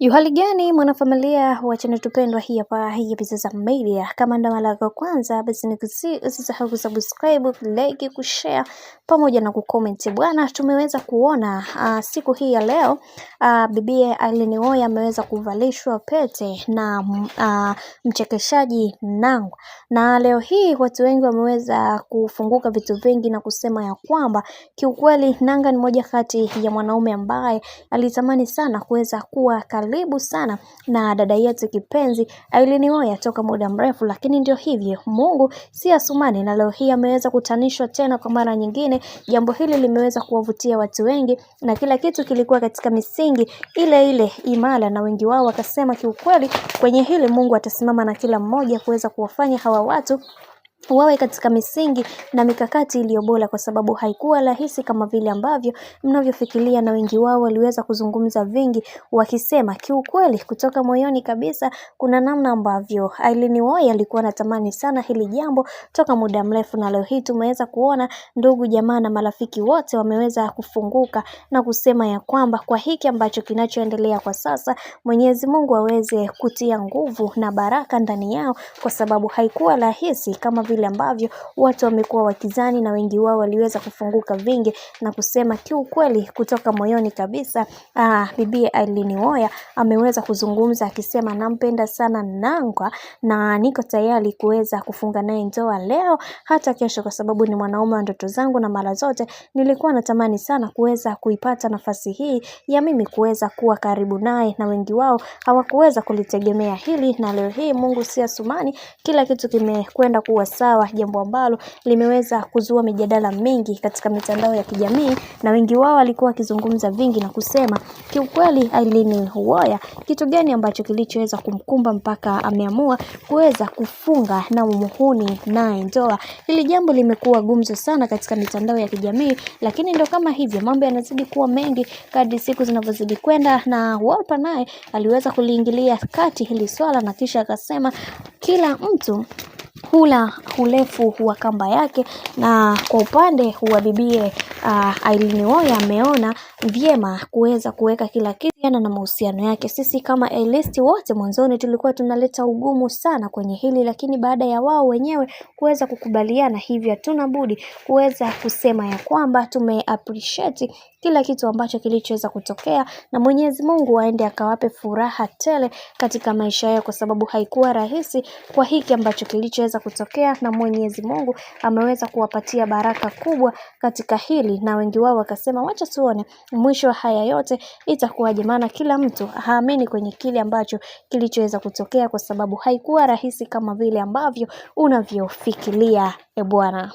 Hali gani mwanafamilia wa channel tupendwa hii hapa hii Bizaza Media. Kama ndo mara yako kwanza basi usisahau kusubscribe, like, kushare pamoja na kucomment. Bwana, tumeweza kuona siku hii ya leo bibie Irene Uwoya ameweza kuvalishwa pete na mchekeshaji Nangu. Na leo hii watu wengi wameweza kufunguka vitu vingi na kusema ya kwamba kiukweli Nanga ni moja kati ya mwanaume ambaye alitamani sana kuweza kuwa karibu sana na dada yetu kipenzi Irene Uwoya toka muda mrefu, lakini ndio hivyo, Mungu si asumani na leo hii ameweza kutanishwa tena kwa mara nyingine. Jambo hili limeweza kuwavutia watu wengi na kila kitu kilikuwa katika misingi ile ile imara, na wengi wao wakasema kiukweli kwenye hili Mungu atasimama na kila mmoja kuweza kuwafanya hawa watu wawe katika misingi na mikakati iliyo bora, kwa sababu haikuwa rahisi kama vile ambavyo mnavyofikiria, na wengi wao waliweza kuzungumza vingi wakisema kiukweli kutoka moyoni kabisa kuna namna ambavyo Irene Uwoya alikuwa anatamani sana hili jambo toka muda mrefu. Na leo hii tumeweza kuona ndugu jamaa na marafiki wote wameweza kufunguka na kusema ya kwamba kwa hiki ambacho kinachoendelea kwa sasa, Mwenyezi Mungu aweze kutia nguvu na baraka ndani yao, kwa sababu haikuwa rahisi kama vile ambavyo watu wamekuwa wakizani, na wengi wao waliweza kufunguka vingi na kusema kiukweli kutoka moyoni kabisa. Bibi Irene Uwoya ameweza kuzungumza akisema nampenda sana Nanga na niko tayari kuweza kufunga naye ndoa leo hata kesho, kwa sababu ni mwanaume wa ndoto zangu na mara zote nilikuwa natamani sana kuweza kuipata nafasi hii ya mimi kuweza kuwa karibu naye, na wengi wao hawakuweza kulitegemea hili, na leo hii Mungu si asumani, kila kitu kimekwenda kuwa sawa, jambo ambalo limeweza kuzua mijadala mingi katika mitandao ya kijamii, na wengi wao walikuwa wakizungumza vingi na kusema kiukweli Irene Uwoya kitu gani ambacho kilichoweza kumkumba mpaka ameamua kuweza kufunga na umuhuni naye ndoa. Hili jambo limekuwa gumzo sana katika mitandao ya kijamii, lakini ndo kama hivyo mambo yanazidi kuwa mengi kadri siku zinavyozidi kwenda, na Wolper naye aliweza kuliingilia kati hili swala na kisha akasema kila mtu hula urefu wa kamba yake, na kwa upande wa bibie Irene Uwoya ameona vyema kuweza kuweka kila kitu na mahusiano yake. Sisi kama A-list wote mwanzoni tulikuwa tunaleta ugumu sana kwenye hili, lakini baada ya wao wenyewe kuweza kukubaliana, hivyo hatuna budi kuweza kusema ya kwamba appreciate kila kitu ambacho kilichoweza kutokea, na Mwenyezi Mungu aende akawape furaha tele katika maisha yao, kwa sababu haikuwa rahisi kwa hiki ambacho kilichoweza kutokea, na Mwenyezi Mungu ameweza kuwapatia baraka kubwa katika hili, na wengi wao wakasema wacha tuone mwisho wa haya yote itakuwaje, maana kila mtu haamini kwenye kile ambacho kilichoweza kutokea, kwa sababu haikuwa rahisi kama vile ambavyo unavyofikiria bwana.